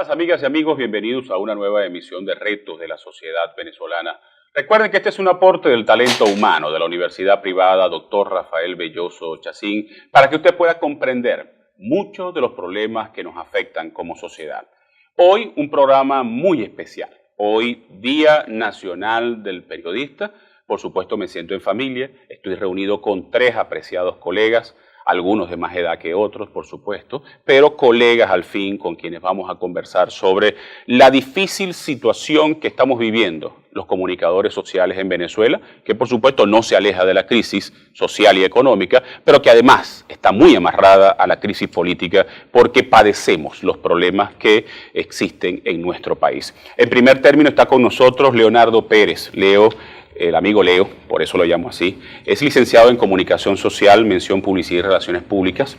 días, amigas y amigos. Bienvenidos a una nueva emisión de Retos de la Sociedad Venezolana. Recuerden que este es un aporte del talento humano de la Universidad Privada Dr. Rafael Belloso Chacín para que usted pueda comprender muchos de los problemas que nos afectan como sociedad. Hoy un programa muy especial. Hoy Día Nacional del Periodista. Por supuesto me siento en familia. Estoy reunido con 3 apreciados colegas, algunos de más edad que otros, por supuesto, pero colegas al fin con quienes vamos a conversar sobre la difícil situación que estamos viviendo los comunicadores sociales en Venezuela, que por supuesto no se aleja de la crisis social y económica, pero que además está muy amarrada a la crisis política porque padecemos los problemas que existen en nuestro país. En primer término está con nosotros Leonardo Pérez. Leo, el amigo Leo, por eso lo llamo así, es licenciado en Comunicación Social, Mención Publicidad y Relaciones Públicas,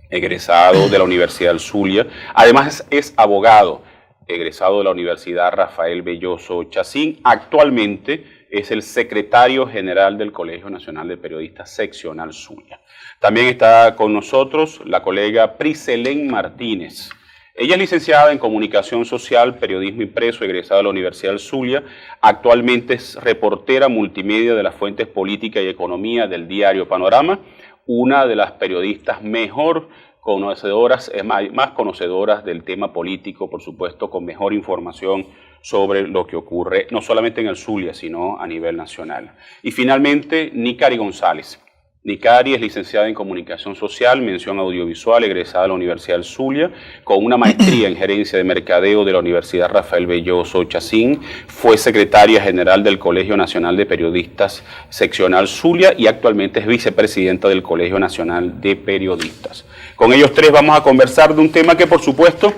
egresado de la Universidad del Zulia. Además es abogado, egresado de la Universidad Rafael Belloso Chacín. Actualmente es el secretario general del Colegio Nacional de Periodistas Seccional Zulia. También está con nosotros la colega Priselén Martínez. Ella es licenciada en Comunicación Social, Periodismo Impreso, egresada de la Universidad del Zulia. Actualmente es reportera multimedia de las fuentes Política y Economía del diario Panorama, una de las periodistas mejor conocedoras, más conocedoras del tema político, por supuesto, con mejor información sobre lo que ocurre, no solamente en el Zulia, sino a nivel nacional. Y finalmente, Nicari González. Nicari es licenciada en Comunicación Social, Mención Audiovisual, egresada de la Universidad del Zulia, con una maestría en Gerencia de Mercadeo de la Universidad Rafael Belloso Chacín. Fue secretaria general del Colegio Nacional de Periodistas Seccional Zulia y actualmente es vicepresidenta del Colegio Nacional de Periodistas. Con ellos 3 vamos a conversar de un tema que, por supuesto,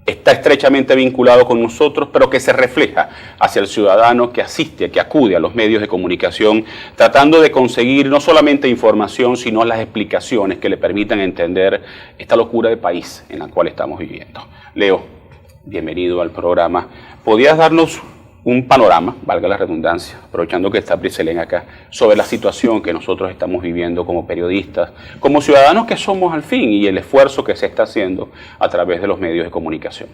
está estrechamente vinculado con nosotros, pero que se refleja hacia el ciudadano que asiste, que acude a los medios de comunicación, tratando de conseguir no solamente información, sino las explicaciones que le permitan entender esta locura de país en la cual estamos viviendo. Leo, bienvenido al programa. ¿Podrías darnos un panorama, valga la redundancia, aprovechando que está Priselén acá, sobre la situación que nosotros estamos viviendo como periodistas, como ciudadanos que somos al fin, y el esfuerzo que se está haciendo a través de los medios de comunicación?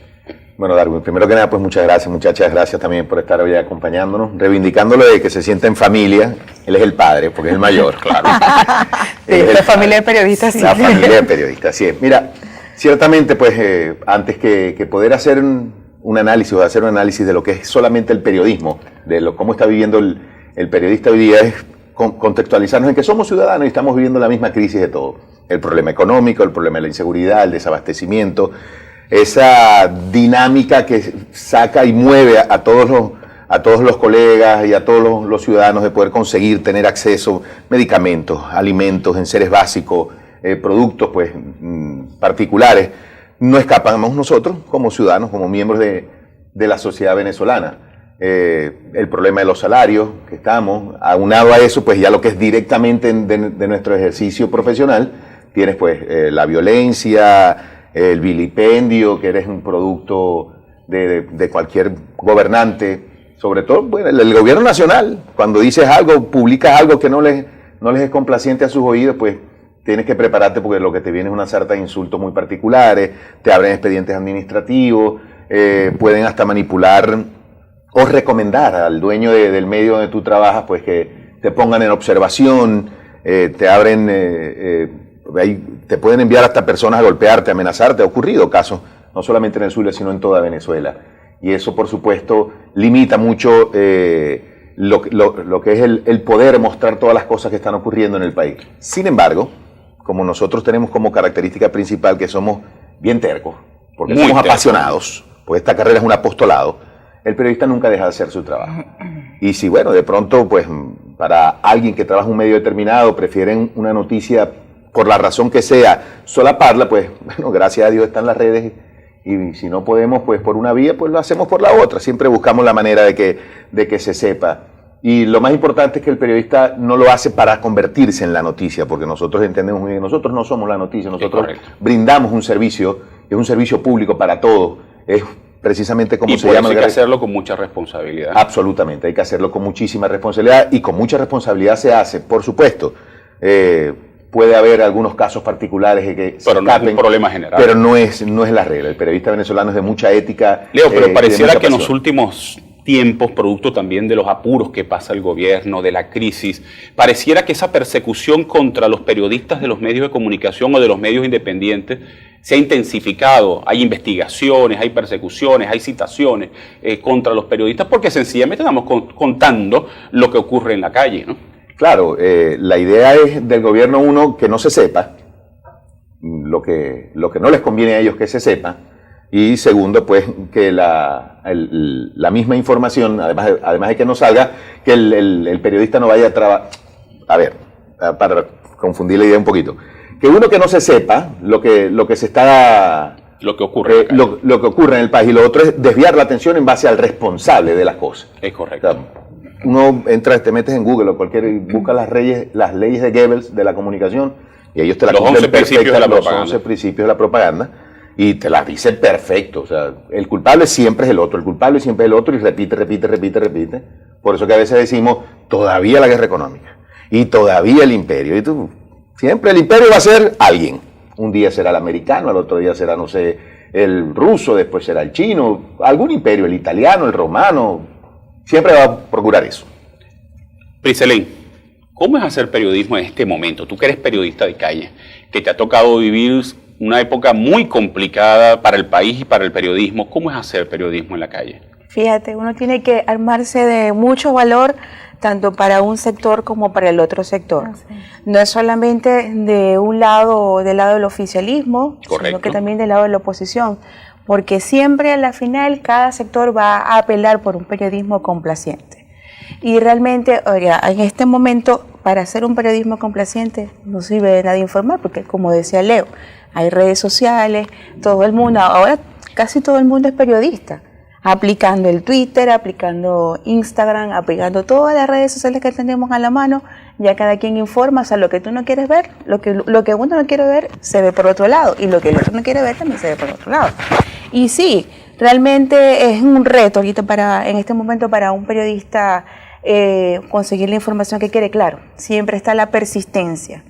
Bueno, Darwin, primero que nada, pues muchas gracias, muchachas, gracias también por estar hoy acompañándonos, reivindicándolo de que se sienta en familia. Él es el padre, porque es el mayor, claro. La familia de periodistas, sí. La familia de periodistas, sí. Mira, ciertamente, pues, antes que poder hacer un análisis o hacer un análisis de lo que es solamente el periodismo, de cómo está viviendo el periodista hoy día, es contextualizarnos en que somos ciudadanos y estamos viviendo la misma crisis de todo. El problema económico, el problema de la inseguridad, el desabastecimiento, esa dinámica que saca y mueve a todos los colegas y a todos los ciudadanos de poder conseguir tener acceso a medicamentos, alimentos, enseres básicos, productos pues particulares. No escapamos nosotros como ciudadanos, como miembros de la sociedad venezolana. El problema de los salarios que estamos, aunado a eso, pues ya lo que es directamente de nuestro ejercicio profesional, tienes pues la violencia, el vilipendio, que eres un producto de cualquier gobernante, sobre todo bueno, el gobierno nacional. Cuando dices algo, publicas algo que no les es complaciente a sus oídos, pues tienes que prepararte porque lo que te viene es una sarta de insultos muy particulares, te abren expedientes administrativos, pueden hasta manipular o recomendar al dueño del medio donde tú trabajas, pues que te pongan en observación, te abren, te pueden enviar hasta personas a golpearte, a amenazarte. Ha ocurrido casos, no solamente en el Zulia, sino en toda Venezuela. Y eso, por supuesto, limita mucho lo que es el poder mostrar todas las cosas que están ocurriendo en el país. Sin embargo, como nosotros tenemos como característica principal que somos bien tercos, porque muy somos apasionados, porque esta carrera es un apostolado, el periodista nunca deja de hacer su trabajo. Y si, bueno, de pronto, pues, para alguien que trabaja en un medio determinado, prefieren una noticia, por la razón que sea, solaparla, pues, bueno, gracias a Dios están las redes, y si no podemos, pues, por una vía, pues lo hacemos por la otra. Siempre buscamos la manera de que se sepa. Y lo más importante es que el periodista no lo hace para convertirse en la noticia, porque nosotros entendemos muy bien, nosotros no somos la noticia, nosotros brindamos un servicio, es un servicio público para todos, es precisamente como se llama. Y hay que hacerlo con mucha responsabilidad. Absolutamente, hay que hacerlo con muchísima responsabilidad, y con mucha responsabilidad se hace, por supuesto, puede haber algunos casos particulares de que pero no es un problema general. Pero no es la regla. El periodista venezolano es de mucha ética. Leo, pero pareciera que en los últimos tiempos, producto también de los apuros que pasa el gobierno, de la crisis, pareciera que esa persecución contra los periodistas de los medios de comunicación o de los medios independientes se ha intensificado. Hay investigaciones, hay persecuciones, hay citaciones contra los periodistas porque sencillamente estamos contando lo que ocurre en la calle, ¿no? Claro, la idea es del gobierno, uno, que no se sepa lo que no les conviene a ellos que se sepa, y segundo, pues, que la misma información, además de que no salga, que el periodista no vaya a trabajar. A ver, para confundir la idea un poquito. Que uno que no se sepa lo que ocurre lo que ocurre en el país, y lo otro es desviar la atención en base al responsable de las cosas. Es correcto. O sea, uno entra, te metes en Google o busca las leyes de Goebbels de la comunicación y ellos te la cumplen perfecta, los 11 principios de la propaganda, y te las dicen perfecto. O sea, el culpable siempre es el otro, y repite. Por eso que a veces decimos, todavía la guerra económica, y todavía el imperio, y tú, siempre el imperio va a ser alguien. Un día será el americano, al otro día será, no sé, el ruso, después será el chino, algún imperio, el italiano, el romano, siempre va a procurar eso. Priscelín, ¿cómo es hacer periodismo en este momento? Tú que eres periodista de calle, que te ha tocado vivir una época muy complicada para el país y para el periodismo. ¿Cómo es hacer periodismo en la calle? Fíjate, uno tiene que armarse de mucho valor, tanto para un sector como para el otro sector. No es solamente del lado del oficialismo, sino que también del lado de la oposición, porque siempre a la final cada sector va a apelar por un periodismo complaciente. Y realmente, oiga, en este momento, para hacer un periodismo complaciente no sirve de nada informar, porque como decía Leo, hay redes sociales, todo el mundo, ahora casi todo el mundo es periodista, aplicando el Twitter, aplicando Instagram, aplicando todas las redes sociales que tenemos a la mano. Ya cada quien informa, o sea, lo que tú no quieres ver, lo que uno no quiere ver, se ve por otro lado, y lo que el otro no quiere ver también se ve por otro lado. Y sí, realmente es un reto ahorita en este momento para un periodista conseguir la información que quiere. Claro, siempre está la persistencia.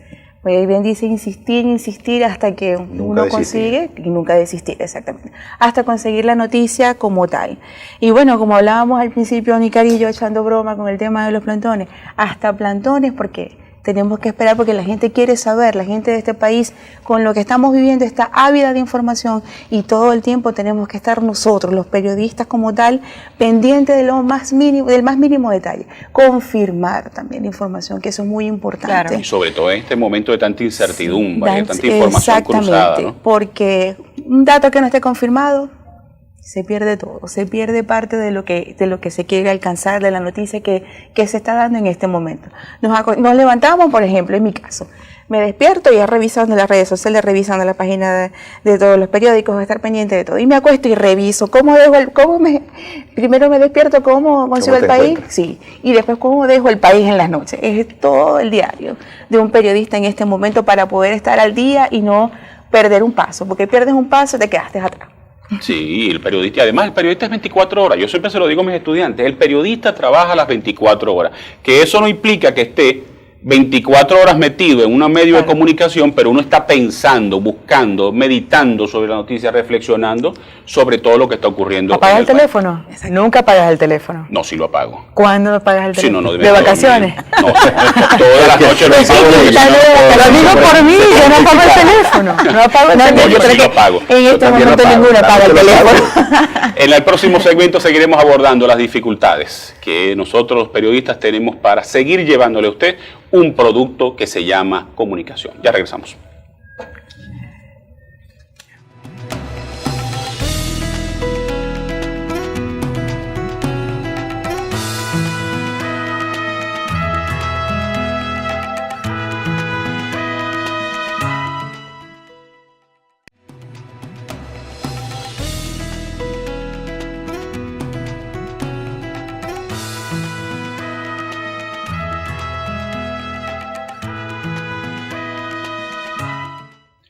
Pues bien dice insistir hasta que uno consigue, y nunca desistir, exactamente, hasta conseguir la noticia como tal. Y bueno, como hablábamos al principio, Nicar y yo echando broma con el tema de los plantones, hasta plantones, porque tenemos que esperar, porque la gente quiere saber, la gente de este país, con lo que estamos viviendo, está ávida de información, y todo el tiempo tenemos que estar nosotros, los periodistas como tal, pendientes de lo más mínimo, del más mínimo detalle, confirmar también la información, que eso es muy importante. Claro. Y sobre todo en este momento de tanta incertidumbre, de tanta información cruzada, ¿no? Porque un dato que no esté confirmado, se pierde todo, se pierde parte de lo que se quiere alcanzar, de la noticia que se está dando en este momento. Nos levantamos, por ejemplo, en mi caso, me despierto y revisando las redes sociales, revisando la página de todos los periódicos, estar pendiente de todo, y me acuesto y reviso primero me despierto, cómo consigo el país, sí, y después cómo dejo el país en las noches. Es todo el diario de un periodista en este momento para poder estar al día y no perder un paso, porque pierdes un paso, te quedaste atrás. Sí, el periodista, además el periodista es 24 horas, yo siempre se lo digo a mis estudiantes, el periodista trabaja las 24 horas, que eso no implica que esté 24 horas metido en un medio de comunicación, pero uno está pensando, buscando, meditando sobre la noticia, reflexionando sobre todo lo que está ocurriendo. ¿Apagas el teléfono? Nunca apagas el teléfono. No, sí lo apago. ¿Cuándo apagas el teléfono? Sí, no, ¿De vacaciones? No, todas las noches lo apago. Lo digo por mí, yo no apago el teléfono. No apago el teléfono. Yo sí lo apago. En este momento ninguno apaga el teléfono. En el próximo segmento seguiremos abordando las dificultades que nosotros los periodistas tenemos para seguir llevándole a usted un producto que se llama comunicación. Ya regresamos.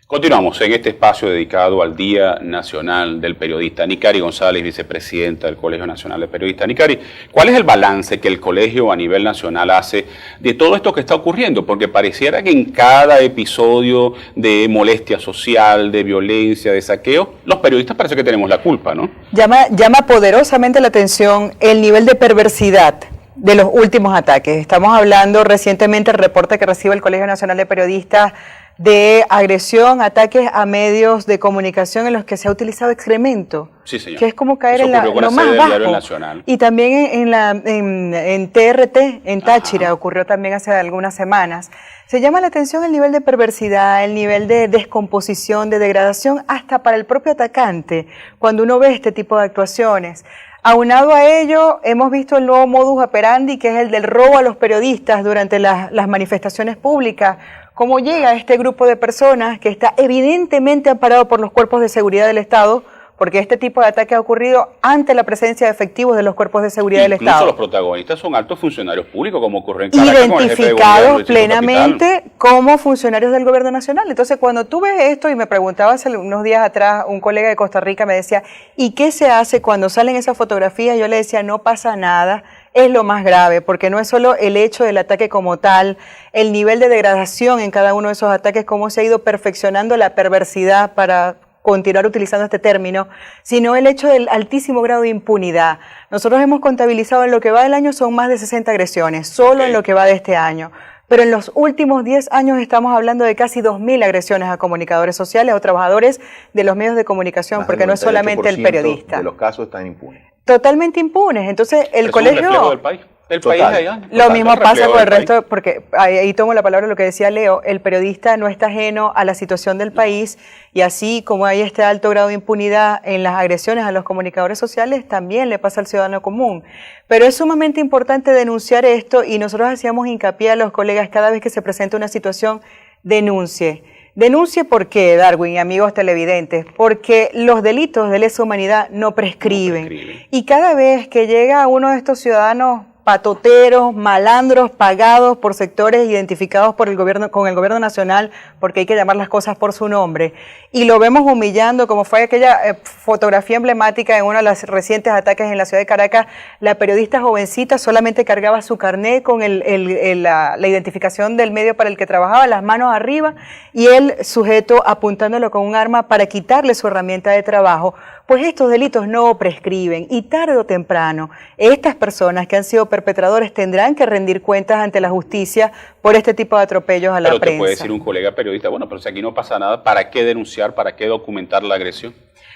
Continuamos en este espacio dedicado al Día Nacional del Periodista. Nicari González, vicepresidenta del Colegio Nacional de Periodistas. Nicari, ¿cuál es el balance que el colegio a nivel nacional hace de todo esto que está ocurriendo? Porque pareciera que en cada episodio de molestia social, de violencia, de saqueo, los periodistas parece que tenemos la culpa, ¿no? Llama poderosamente la atención el nivel de perversidad de los últimos ataques. Estamos hablando recientemente el reporte que recibe el Colegio Nacional de Periodistas de agresión, ataques a medios de comunicación en los que se ha utilizado excremento, sí, señor. Que es como caer en lo más bajo. Y también en TRT, en Táchira, ocurrió también hace algunas semanas. Se llama la atención el nivel de perversidad, el nivel de descomposición, de degradación, hasta para el propio atacante, cuando uno ve este tipo de actuaciones. Aunado a ello, hemos visto el nuevo modus operandi, que es el del robo a los periodistas durante las manifestaciones públicas. Cómo llega este grupo de personas que está evidentemente amparado por los cuerpos de seguridad del Estado, porque este tipo de ataque ha ocurrido ante la presencia de efectivos de los cuerpos de seguridad del Estado. Incluso los protagonistas son altos funcionarios públicos, como ocurre en Caracas, identificados plenamente como funcionarios del gobierno nacional. Entonces, cuando tú ves esto, y me preguntaba hace unos días atrás, un colega de Costa Rica me decía, ¿y qué se hace cuando salen esas fotografías? Yo le decía, no pasa nada. Es lo más grave, porque no es solo el hecho del ataque como tal, el nivel de degradación en cada uno de esos ataques, cómo se ha ido perfeccionando la perversidad para continuar utilizando este término, sino el hecho del altísimo grado de impunidad. Nosotros hemos contabilizado en lo que va del año son más de 60 agresiones, solo en lo que va de este año. Pero en los últimos 10 años estamos hablando de casi 2.000 agresiones a comunicadores sociales o trabajadores de los medios de comunicación, porque no es solamente el periodista. De los casos están impunes. Totalmente impunes. Entonces, el colegio... Es un reflejo del país. El país allá. Lo mismo pasa con el resto, porque ahí tomo la palabra lo que decía Leo, el periodista no está ajeno a la situación del país, y así como hay este alto grado de impunidad en las agresiones a los comunicadores sociales, también le pasa al ciudadano común. Pero es sumamente importante denunciar esto, y nosotros hacíamos hincapié a los colegas cada vez que se presenta una situación, denuncie. Denuncie ¿por qué, Darwin y amigos televidentes? Porque los delitos de lesa humanidad no prescriben. Y cada vez que llega uno de estos ciudadanos patoteros, malandros, pagados por sectores identificados por el gobierno, con el gobierno nacional, porque hay que llamar las cosas por su nombre, y lo vemos humillando, como fue aquella fotografía emblemática en uno de los recientes ataques en la ciudad de Caracas. La periodista jovencita solamente cargaba su carnet con la identificación del medio para el que trabajaba, las manos arriba, y el sujeto apuntándolo con un arma para quitarle su herramienta de trabajo. Pues estos delitos no prescriben, y tarde o temprano estas personas que han sido perpetradores tendrán que rendir cuentas ante la justicia por este tipo de atropellos a la prensa. Pero te puede decir un colega periodista, bueno, pero si aquí no pasa nada, ¿para qué denunciar, para qué documentar la agresión?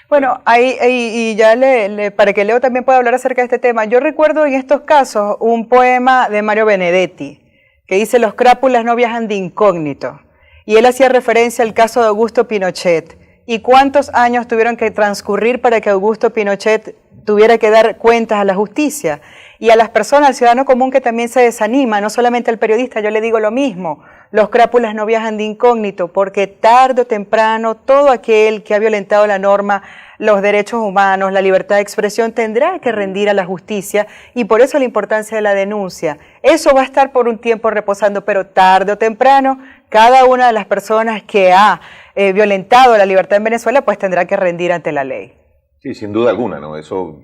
Bueno, y ya para que Leo también pueda hablar acerca de este tema, yo recuerdo en estos casos un poema de Mario Benedetti que dice: los crápulas no viajan de incógnito, y él hacía referencia al caso de Augusto Pinochet. ¿Y cuántos años tuvieron que transcurrir para que Augusto Pinochet tuviera que dar cuentas a la justicia? Y a las personas, al ciudadano común que también se desanima, no solamente al periodista, yo le digo lo mismo. Los crápulas no viajan de incógnito, porque tarde o temprano todo aquel que ha violentado la norma, los derechos humanos, la libertad de expresión, tendrá que rendir a la justicia, y por eso la importancia de la denuncia. Eso va a estar por un tiempo reposando, pero tarde o temprano cada una de las personas que ha violentado la libertad en Venezuela pues tendrá que rendir ante la ley. Sí, sin duda alguna, ¿no? Eso,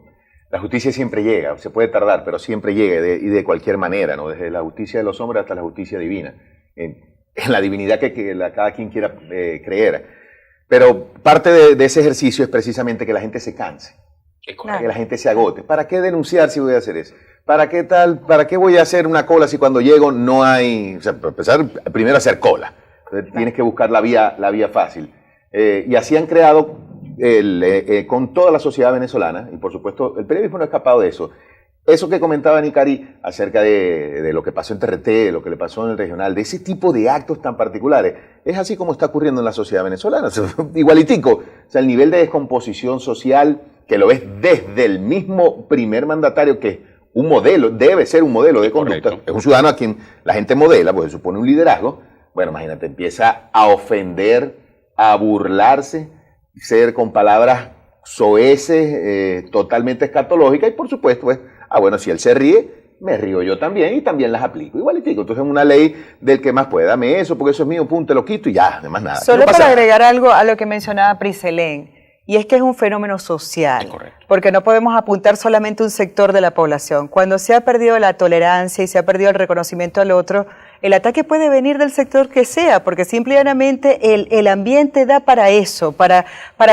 la justicia siempre llega, se puede tardar, pero siempre llega, y de cualquier manera, ¿no? Desde la justicia de los hombres hasta la justicia divina, en la divinidad que cada quien quiera creer. Pero parte de ese ejercicio es precisamente que la gente se canse, que la gente se agote. ¿Para qué denunciar si voy a hacer eso? ¿Para qué tal? ¿Para qué voy a hacer una cola si cuando llego no hay? O sea, para empezar, primero hacer cola. Entonces, tienes que buscar la vía fácil. Y así han creado con toda la sociedad venezolana, y por supuesto el periodismo no ha escapado de eso. Eso que comentaba Nicari acerca de lo que pasó en TRT, de lo que le pasó en el regional, de ese tipo de actos tan particulares, es así como está ocurriendo en la sociedad venezolana. O sea, igualitico. O sea, el nivel de descomposición social, que lo ves desde el mismo primer mandatario, que es un modelo, debe ser un modelo de conducta. Correcto. Es un ciudadano a quien la gente modela, porque supone un liderazgo. Bueno, imagínate, empieza a ofender, a burlarse, ser con palabras soeces, totalmente escatológicas, y por supuesto, pues, bueno, si él se ríe, me río yo también y también las aplico igualitico. Entonces es una ley del que más puede, dame eso porque eso es mío, punto, te lo quito y ya, además nada. Solo para agregar algo a lo que mencionaba Priselén, y es que es un fenómeno social, porque no podemos apuntar solamente a un sector de la población. Cuando se ha perdido la tolerancia y se ha perdido el reconocimiento al otro, el ataque puede venir del sector que sea, porque simplemente el ambiente da para eso, para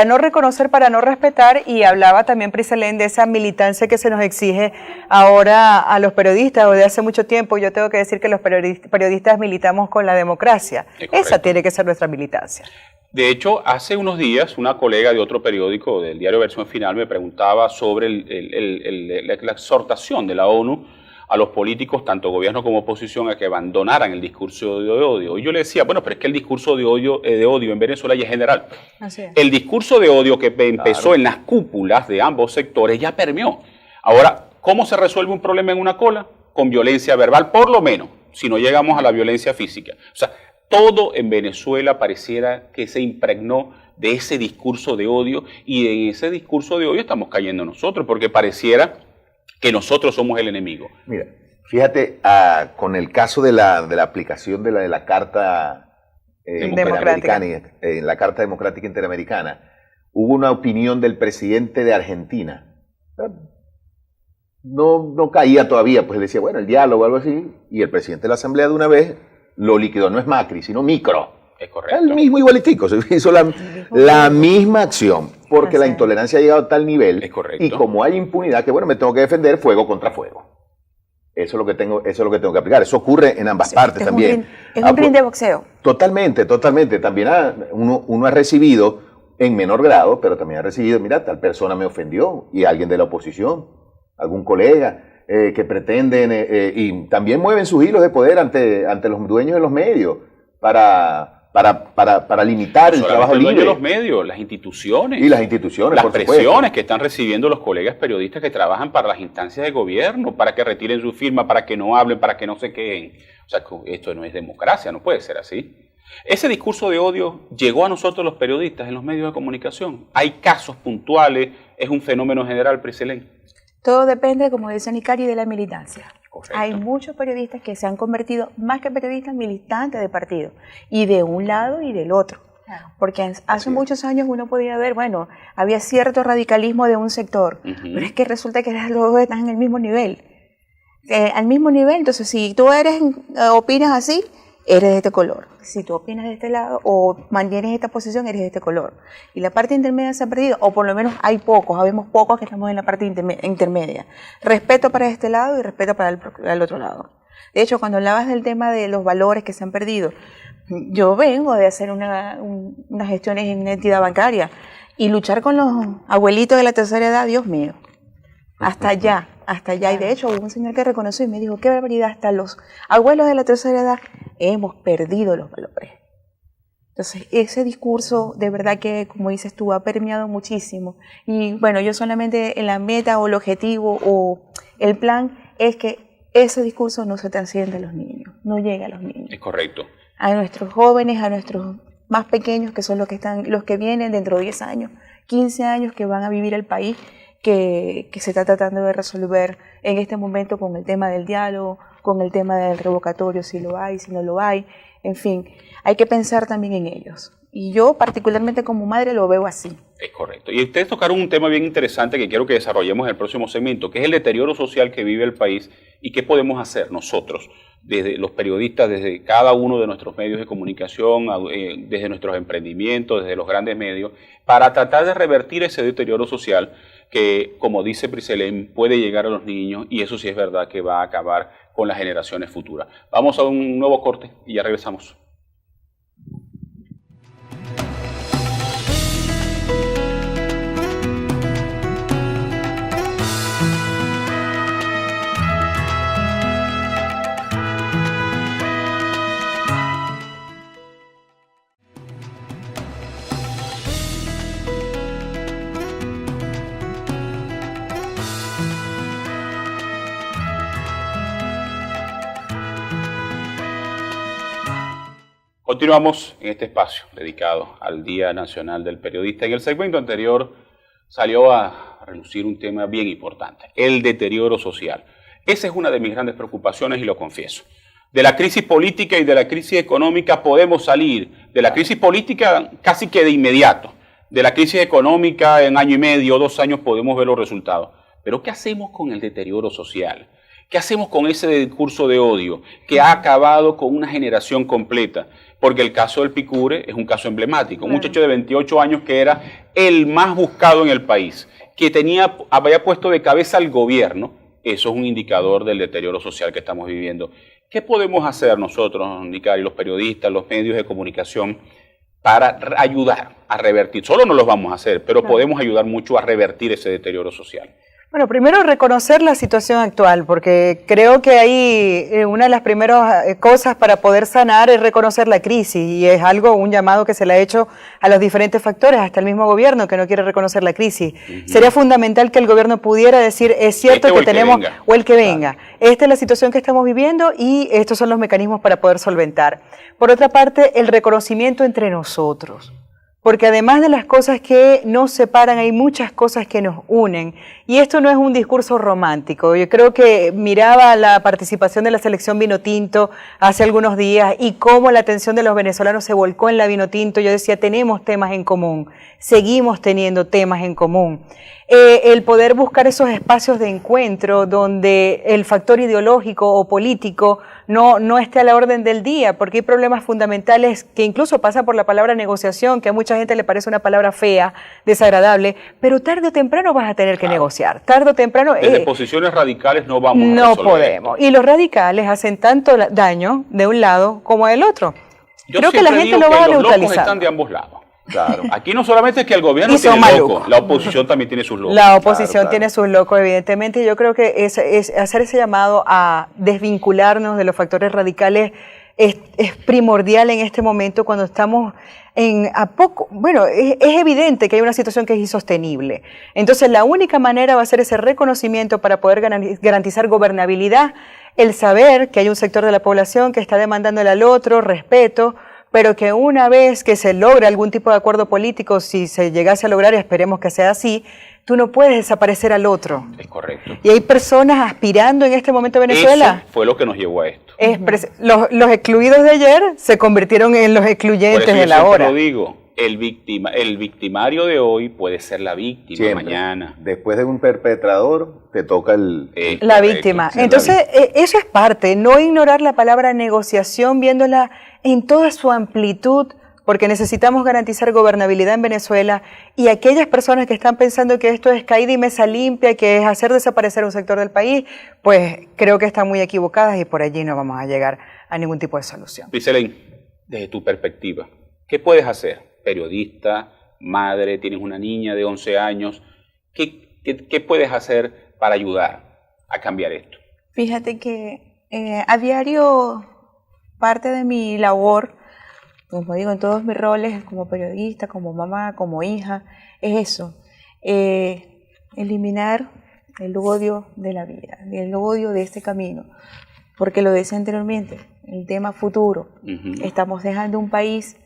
no reconocer, para no respetar, y hablaba también Priselén de esa militancia que se nos exige ahora a los periodistas, o de hace mucho tiempo. Yo tengo que decir que los periodistas militamos con la democracia. Esa tiene que ser nuestra militancia. De hecho, hace unos días una colega de otro periódico, del diario Versión Final, me preguntaba sobre la exhortación de la ONU a los políticos, tanto gobierno como oposición, a que abandonaran el discurso de odio. Y yo le decía, bueno, pero es que el discurso de odio en Venezuela ya es general. Así es. El discurso de odio que empezó en las cúpulas de ambos sectores ya permeó. Ahora, ¿cómo se resuelve un problema en una cola? Con violencia verbal, por lo menos, si no llegamos a la violencia física. O sea, todo en Venezuela pareciera que se impregnó de ese discurso de odio, y en ese discurso de odio estamos cayendo nosotros, porque pareciera que nosotros somos el enemigo. Mira, fíjate, con el caso de la aplicación de la Carta Interamericana, la Carta Democrática Interamericana, hubo una opinión del presidente de Argentina. No caía todavía, pues decía, bueno, el diálogo o algo así, y el presidente de la Asamblea de una vez lo liquidó. No es Macri, sino Micro. Es correcto. El mismo igualitico, se hizo la misma acción, porque la intolerancia ha llegado a tal nivel, y como hay impunidad, que bueno, me tengo que defender fuego contra fuego. Eso es lo que tengo que aplicar. Eso ocurre en ambas partes también. Es un ring de boxeo. Totalmente. También uno ha recibido, en menor grado, pero también ha recibido, mira, tal persona me ofendió, y alguien de la oposición, algún colega, que pretenden, y también mueven sus hilos de poder ante los dueños de los medios para limitar el trabajo libre. Los medios, las instituciones. Y las instituciones, las presiones que están recibiendo los colegas periodistas que trabajan para las instancias de gobierno, para que retiren su firma, para que no hablen, para que no se queden. O sea, esto no es democracia, no puede ser así. Ese discurso de odio llegó a nosotros los periodistas en los medios de comunicación. Hay casos puntuales, es un fenómeno general, Priselén. Todo depende, como dice Nicari, de la militancia. Correcto. Hay muchos periodistas que se han convertido, más que periodistas, militantes de partido, y de un lado y del otro. Porque hace muchos años uno podía ver, bueno, había cierto radicalismo de un sector, pero es que resulta que los dos están en el mismo nivel. Al mismo nivel, entonces si tú opinas así, eres de este color. Si tú opinas de este lado o mantienes esta posición, eres de este color. Y la parte intermedia se ha perdido, o por lo menos habemos pocos que estamos en la parte intermedia. Respeto para este lado y respeto para el otro lado. De hecho, cuando hablabas del tema de los valores que se han perdido, yo vengo de hacer unas gestiones en una entidad bancaria, y luchar con los abuelitos de la tercera edad, Dios mío, hasta allá. Y de hecho hubo un señor que reconoció y me dijo, qué barbaridad, hasta los abuelos de la tercera edad hemos perdido los valores. Entonces ese discurso de verdad que, como dices tú, ha permeado muchísimo. Y bueno, yo solamente en la meta o el objetivo o el plan es que ese discurso no se trascienda a los niños, no llegue a los niños. Es correcto. A nuestros jóvenes, a nuestros más pequeños, que son los que vienen dentro de 10 años, 15 años, que van a vivir el país que se está tratando de resolver en este momento con el tema del diálogo, con el tema del revocatorio, si lo hay, si no lo hay, en fin, hay que pensar también en ellos. Y yo particularmente como madre lo veo así. Es correcto. Y ustedes tocaron un tema bien interesante que quiero que desarrollemos en el próximo segmento, que es el deterioro social que vive el país y qué podemos hacer nosotros, desde los periodistas, desde cada uno de nuestros medios de comunicación, desde nuestros emprendimientos, desde los grandes medios, para tratar de revertir ese deterioro social que, como dice Priselén, puede llegar a los niños, y eso sí es verdad que va a acabar con las generaciones futuras. Vamos a un nuevo corte y ya regresamos. Continuamos en este espacio dedicado al Día Nacional del Periodista. En el segmento anterior salió a relucir un tema bien importante, el deterioro social. Esa es una de mis grandes preocupaciones y lo confieso. De la crisis política y de la crisis económica podemos salir. De la crisis política casi que de inmediato. De la crisis económica en año y medio, 2 años podemos ver los resultados. Pero ¿qué hacemos con el deterioro social? ¿Qué hacemos con ese discurso de odio que ha acabado con una generación completa? Porque el caso del Picure es un caso emblemático. Un muchacho de 28 años que era el más buscado en el país, que había puesto de cabeza al gobierno. Eso es un indicador del deterioro social que estamos viviendo. ¿Qué podemos hacer nosotros, Nicari, los periodistas, los medios de comunicación, para ayudar a revertir? Solo no los vamos a hacer, pero podemos ayudar mucho a revertir ese deterioro social. Bueno, primero reconocer la situación actual, porque creo que ahí una de las primeras cosas para poder sanar es reconocer la crisis, y es un llamado que se le ha hecho a los diferentes factores, hasta el mismo gobierno que no quiere reconocer la crisis. Sería fundamental que el gobierno pudiera decir, es cierto que tenemos, o el que venga, esta es la situación que estamos viviendo y estos son los mecanismos para poder solventar. Por otra parte, el reconocimiento entre nosotros. Porque además de las cosas que nos separan, hay muchas cosas que nos unen. Y esto no es un discurso romántico. Yo creo que miraba la participación de la selección Vinotinto hace algunos días y cómo la atención de los venezolanos se volcó en la Vinotinto. Yo decía, tenemos temas en común, seguimos teniendo temas en común. El poder buscar esos espacios de encuentro donde el factor ideológico o político no esté a la orden del día, porque hay problemas fundamentales que incluso pasa por la palabra negociación, que a mucha gente le parece una palabra fea, desagradable, pero tarde o temprano vas a tener que negociar. Tarde o temprano... Desde posiciones radicales no vamos a resolver. No podemos. Y los radicales hacen tanto daño de un lado como del otro. Creo que la gente lo va a neutralizar. Los locos están de ambos lados. Claro. Aquí no solamente es que el gobierno tiene locos, la oposición también tiene sus locos. La oposición tiene sus locos, evidentemente. Yo creo que es hacer ese llamado a desvincularnos de los factores radicales es primordial en este momento cuando estamos es evidente que hay una situación que es insostenible. Entonces la única manera va a ser ese reconocimiento para poder garantizar gobernabilidad, el saber que hay un sector de la población que está demandándole al otro respeto, pero que una vez que se logre algún tipo de acuerdo político, si se llegase a lograr, y esperemos que sea así, tú no puedes desaparecer al otro. Es correcto. Y hay personas aspirando en este momento en Venezuela. Eso fue lo que nos llevó a esto. Los excluidos de ayer se convirtieron en los excluyentes de la hora. Por eso yo digo, el victimario de hoy puede ser la víctima siempre. Mañana. Después de un perpetrador, te toca la víctima. Entonces, eso es parte, no ignorar la palabra negociación, viéndola en toda su amplitud, porque necesitamos garantizar gobernabilidad en Venezuela, y aquellas personas que están pensando que esto es caída y mesa limpia, que es hacer desaparecer un sector del país, pues creo que están muy equivocadas y por allí no vamos a llegar a ningún tipo de solución. Picelén, desde tu perspectiva, ¿qué puedes hacer? Periodista, madre, tienes una niña de 11 años, ¿qué puedes hacer para ayudar a cambiar esto? Fíjate que a diario parte de mi labor, como digo, en todos mis roles, como periodista, como mamá, como hija, es eso, eliminar el odio de la vida, el odio de este camino, porque lo decía anteriormente, el tema futuro, estamos dejando un país,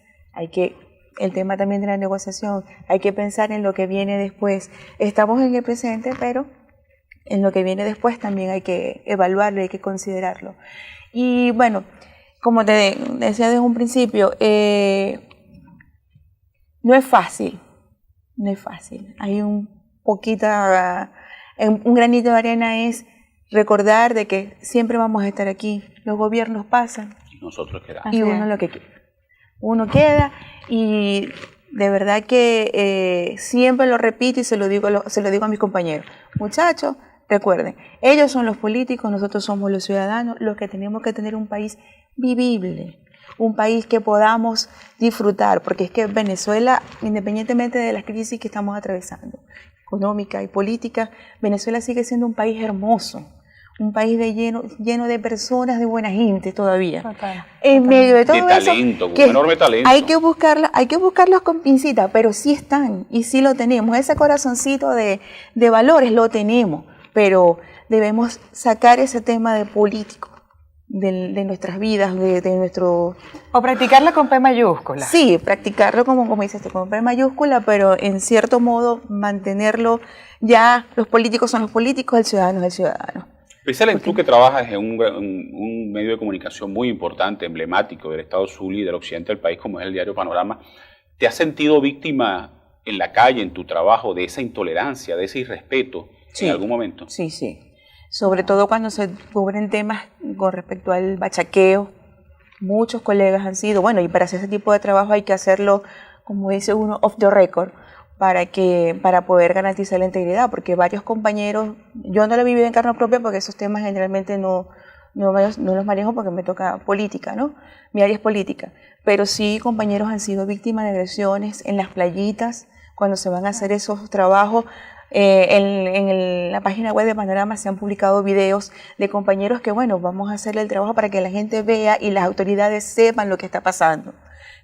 el tema también de la negociación, hay que pensar en lo que viene después, estamos en el presente, pero en lo que viene después también hay que evaluarlo, hay que considerarlo. Y bueno, como te decía desde un principio, no es fácil, hay un granito de arena es recordar de que siempre vamos a estar aquí, los gobiernos pasan y nosotros quedamos. Y uno lo que queda. Uno queda y de verdad que siempre lo repito y se lo digo a mis compañeros. Muchachos, recuerden, ellos son los políticos, nosotros somos los ciudadanos, los que tenemos que tener un país vivible, un país que podamos disfrutar, porque es que Venezuela, independientemente de las crisis que estamos atravesando, económica y política, Venezuela sigue siendo un país hermoso, un país lleno de personas de buena gente todavía. Total. En medio de todo de talento, eso, un enorme talento. hay que buscarlos con pincita, pero sí están y sí lo tenemos. Ese corazoncito de valores lo tenemos, pero debemos sacar ese tema de político de nuestras vidas, de nuestro... O practicarla con P mayúscula. Sí, practicarlo como dices tú, con P mayúscula, pero en cierto modo mantenerlo ya, los políticos son los políticos, el ciudadano es el ciudadano. Especialmente tú que trabajas en un medio de comunicación muy importante, emblemático del estado Zulia y del occidente del país, como es el diario Panorama, ¿te has sentido víctima en la calle, en tu trabajo, de esa intolerancia, de ese irrespeto en algún momento? Sí, sí. Sobre todo cuando se cubren temas con respecto al bachaqueo. Muchos colegas han sido, bueno, y para hacer ese tipo de trabajo hay que hacerlo, como dice uno, off the record, para poder garantizar la integridad, porque varios compañeros, yo no lo he vivido en carne propia porque esos temas generalmente no los manejo porque me toca política, ¿no? Mi área es política, pero sí compañeros han sido víctimas de agresiones en las playitas, cuando se van a hacer esos trabajos. En la página web de Panorama se han publicado videos de compañeros que, bueno, vamos a hacer el trabajo para que la gente vea y las autoridades sepan lo que está pasando.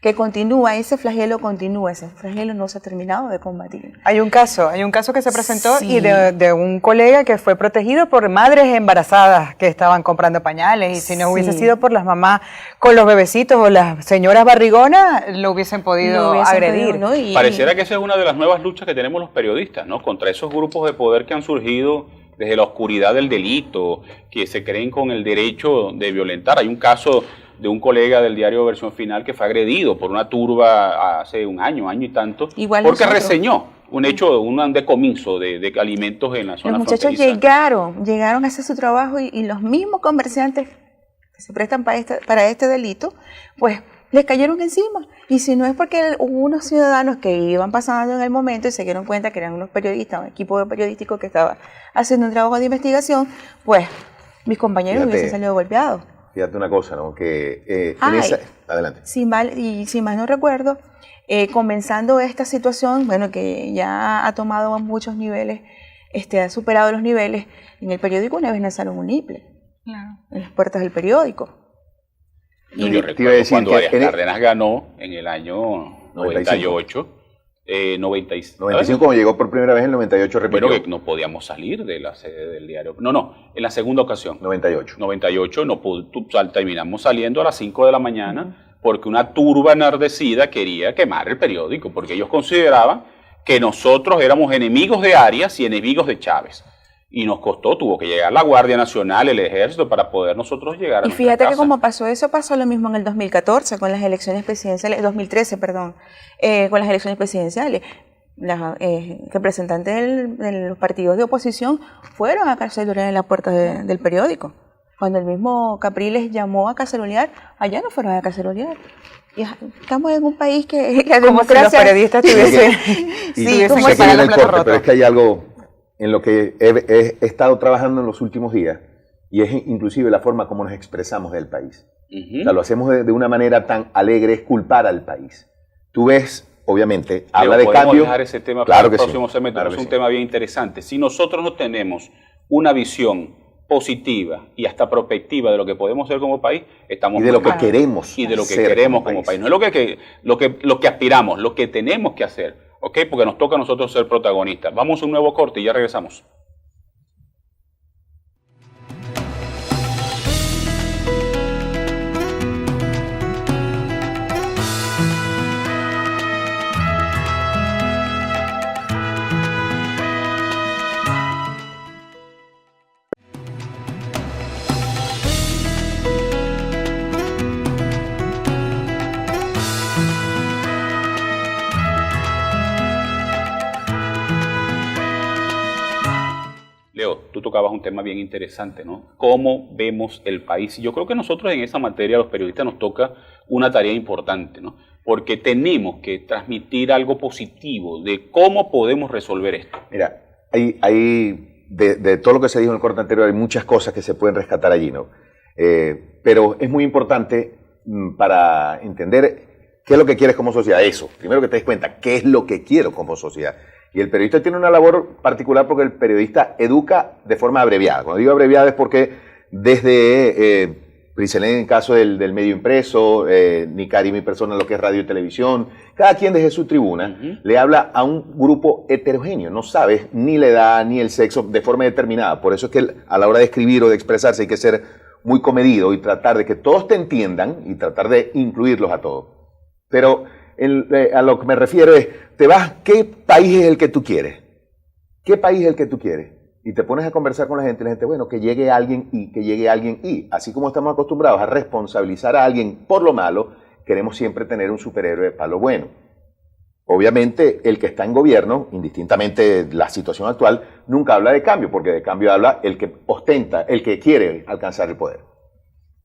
Que continúa, ese flagelo no se ha terminado de combatir. Hay un caso que se presentó Sí. y de un colega que fue protegido por madres embarazadas que estaban comprando pañales y si no hubiese sido por las mamás con los bebecitos o las señoras barrigonas, lo hubiesen podido agredir. ¿No? Pareciera que esa es una de las nuevas luchas que tenemos los periodistas, ¿no? Contra esos grupos de poder que han surgido desde la oscuridad del delito, que se creen con el derecho de violentar. Hay un caso de un colega del diario Versión Final que fue agredido por una turba hace un año y tanto, Igual porque nosotros. reseñó un hecho, un decomiso de alimentos en la zona Los muchachos fronteriza. llegaron a hacer su trabajo y los mismos comerciantes que se prestan para este delito, pues les cayeron encima. Y si no es porque hubo unos ciudadanos que iban pasando en el momento y se dieron cuenta que eran unos periodistas, un equipo periodístico que estaba haciendo un trabajo de investigación, pues mis compañeros hubiesen salido golpeados. Fíjate una cosa, ¿no? Que adelante. Si mal no recuerdo, comenzando esta situación, bueno, que ya ha tomado a muchos niveles, ha superado los niveles, en el periódico una vez lanzaron un niple, en las puertas del periódico. Yo recuerdo cuando Arias Cárdenas ganó en el año 98, 95 como llegó por primera vez en el 98 repitió. Pero que no podíamos salir de la sede del diario. No, en la segunda ocasión. 98. Terminamos saliendo a las 5 de la mañana porque una turba enardecida quería quemar el periódico, porque ellos consideraban que nosotros éramos enemigos de Arias y enemigos de Chávez. Y nos costó, tuvo que llegar la Guardia Nacional, el Ejército, para poder nosotros llegar a Y fíjate casa. que como pasó eso, pasó lo mismo en el 2014 con las elecciones presidenciales, 2013, perdón, con las elecciones presidenciales. Los representantes de los partidos de oposición fueron a cacerolear en las puertas del periódico. Cuando el mismo Capriles llamó a cacerolear, allá no fueron a cacerolear. Y estamos en un país que la como democracia... si los periodistas tuviesen... Sí, como sé si que viene el plato corte, roto. pero es que hay algo en lo que he estado trabajando en los últimos días y es inclusive la forma como nos expresamos del país. O sea, lo hacemos de una manera tan alegre, es culpar al país. Tú ves, obviamente, habla de cambio. Dejar ese tema claro para el que próximo sí, segmento, claro es que un sí. tema bien interesante. Si nosotros no tenemos una visión positiva y hasta prospectiva de lo que podemos ser como país, estamos Y de lo que mal. queremos Y de lo que ser queremos como como país. No es lo que aspiramos, lo que tenemos que hacer, ¿ok? Porque nos toca a nosotros ser protagonistas. Vamos a un nuevo corte y ya regresamos. Leo, tú tocabas un tema bien interesante, ¿no? ¿Cómo vemos el país? Y yo creo que nosotros en esa materia, los periodistas, nos toca una tarea importante, ¿no? Porque tenemos que transmitir algo positivo de cómo podemos resolver esto. Mira, de todo lo que se dijo en el corte anterior, hay muchas cosas que se pueden rescatar allí, ¿no? Pero es muy importante para entender qué es lo que quieres como sociedad. Eso, primero que te des cuenta, qué es lo que quiero como sociedad. Y el periodista tiene una labor particular porque el periodista educa de forma abreviada. Cuando digo abreviada es porque desde Priselén en el caso del medio impreso, Nicari, mi persona, lo que es radio y televisión, cada quien desde su tribuna le habla a un grupo heterogéneo. No sabes ni la edad ni el sexo de forma determinada. Por eso es que a la hora de escribir o de expresarse hay que ser muy comedido y tratar de que todos te entiendan y tratar de incluirlos a todos. Pero a lo que me refiero es, ¿qué país es el que tú quieres? ¿Qué país es el que tú quieres? y te pones a conversar con la gente, bueno, que llegue alguien y que llegue alguien y, así como estamos acostumbrados a responsabilizar a alguien por lo malo, queremos siempre tener un superhéroe para lo bueno. Obviamente, el que está en gobierno, indistintamente de la situación actual, nunca habla de cambio, porque de cambio habla el que ostenta, el que quiere alcanzar el poder.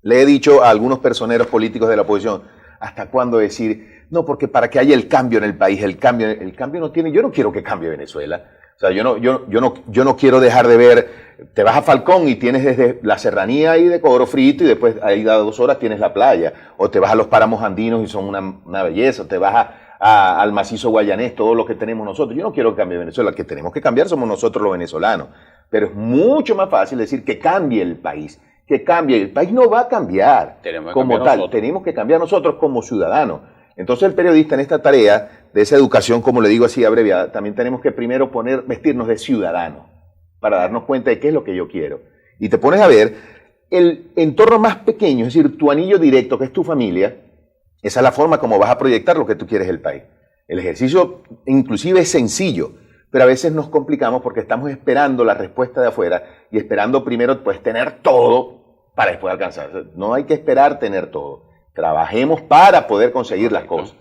Le he dicho a algunos personeros políticos de la oposición, ¿hasta cuándo decir, no, porque para que haya el cambio en el país, el cambio no tiene, yo no quiero que cambie Venezuela. O sea, yo no quiero dejar de ver, te vas a Falcón y tienes desde la serranía ahí de Cobro Frito y después ahí a 2 horas tienes la playa, o te vas a los páramos andinos y son una belleza, o te vas al macizo guayanés, todo lo que tenemos nosotros. Yo no quiero que cambie Venezuela, que tenemos que cambiar somos nosotros los venezolanos, pero es mucho más fácil decir que cambie el país, que cambie. El país no va a cambiar como tal, tenemos que cambiar nosotros como ciudadanos. Entonces el periodista en esta tarea de esa educación, como le digo así abreviada, también tenemos que primero vestirnos de ciudadanos para darnos cuenta de qué es lo que yo quiero. Y te pones a ver el entorno más pequeño, es decir, tu anillo directo, que es tu familia, esa es la forma como vas a proyectar lo que tú quieres del país. El ejercicio inclusive es sencillo, pero a veces nos complicamos porque estamos esperando la respuesta de afuera y esperando primero pues tener todo para después alcanzar. No hay que esperar tener todo. Trabajemos para poder conseguir las cosas,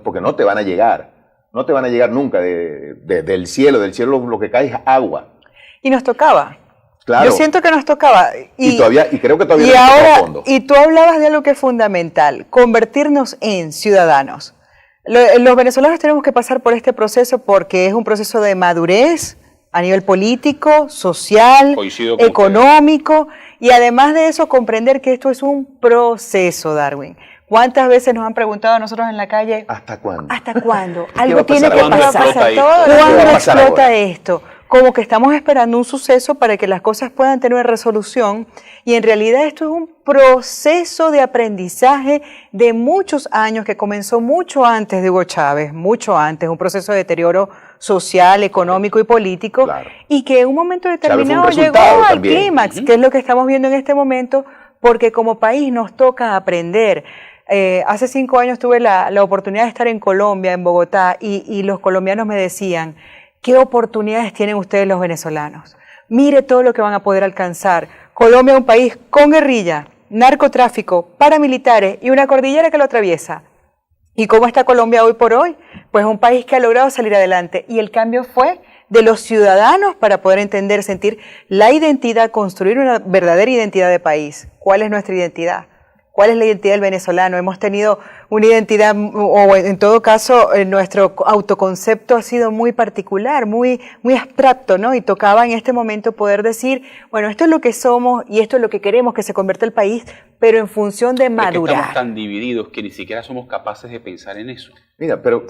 porque no te van a llegar. No te van a llegar nunca del cielo. Del cielo lo que cae es agua. Y nos tocaba. Claro. Yo siento que nos tocaba. Y creo que todavía no ahora, a fondo. Y tú hablabas de algo que es fundamental, convertirnos en ciudadanos. Los venezolanos tenemos que pasar por este proceso porque es un proceso de madurez a nivel político, social, económico, y además de eso comprender que esto es un proceso, Darwin. ¿Cuántas veces nos han preguntado a nosotros en la calle? ¿Hasta cuándo? ¿Hasta cuándo? Algo tiene que ¿Cuándo pasar. ¿Cuándo explota esto? Como que estamos esperando un suceso para que las cosas puedan tener una resolución, y en realidad esto es un proceso de aprendizaje de muchos años que comenzó mucho antes de Hugo Chávez, mucho antes, un proceso de deterioro social, económico y político, claro, y que en un momento determinado llegó al clímax, que es lo que estamos viendo en este momento, porque como país nos toca aprender. Hace 5 años tuve la oportunidad de estar en Colombia, en Bogotá, y los colombianos me decían, ¿qué oportunidades tienen ustedes los venezolanos? Mire todo lo que van a poder alcanzar. Colombia es un país con guerrilla, narcotráfico, paramilitares y una cordillera que lo atraviesa. ¿Y cómo está Colombia hoy por hoy? Pues un país que ha logrado salir adelante. Y el cambio fue de los ciudadanos para poder entender, sentir la identidad, construir una verdadera identidad de país. ¿Cuál es nuestra identidad? ¿Cuál es la identidad del venezolano? Hemos tenido una identidad, o en todo caso, nuestro autoconcepto ha sido muy particular, muy abstracto, ¿no? Y tocaba en este momento poder decir, bueno, esto es lo que somos y esto es lo que queremos que se convierta el país, pero en función de madurar. Es que estamos tan divididos que ni siquiera somos capaces de pensar en eso. Mira, pero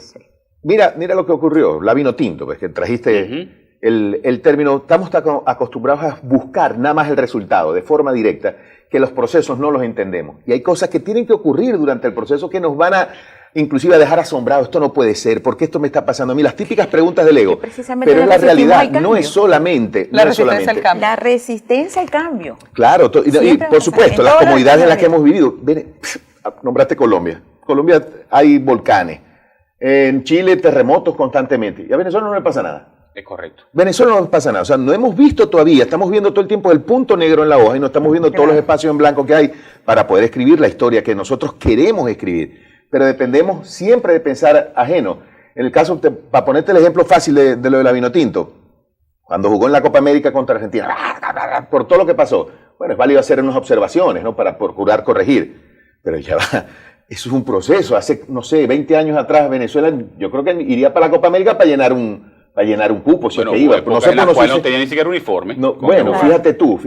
mira lo que ocurrió, la vino tinto, pues que trajiste el término, estamos acostumbrados a buscar nada más el resultado de forma directa, que los procesos no los entendemos. Y hay cosas que tienen que ocurrir durante el proceso que nos van a, inclusive, a dejar asombrados. Esto no puede ser, ¿por qué esto me está pasando a mí? Las típicas preguntas del ego. Pero en la realidad no es solamente la resistencia al cambio. La resistencia al cambio. Claro, y por supuesto, las comunidades en las que hemos vivido. Nombraste Colombia. Colombia hay volcanes. En Chile terremotos constantemente. Y a Venezuela no le pasa nada. Es correcto. Venezuela no pasa nada, o sea, no hemos visto todavía, estamos viendo todo el tiempo el punto negro en la hoja y no estamos viendo todos los espacios en blanco que hay para poder escribir la historia que nosotros queremos escribir, pero dependemos siempre de pensar ajeno. En el caso, para ponerte el ejemplo fácil de lo de la Vinotinto, cuando jugó en la Copa América contra Argentina, por todo lo que pasó, bueno, es válido hacer unas observaciones, ¿no? Para procurar corregir, pero ya va, eso es un proceso. Hace, no sé, 20 años atrás Venezuela, yo creo que iría para la Copa América para llenar un cupo, si bueno, es que iba. No sé, en la cual no tenía ni siquiera uniforme. No, bueno, fíjate tú.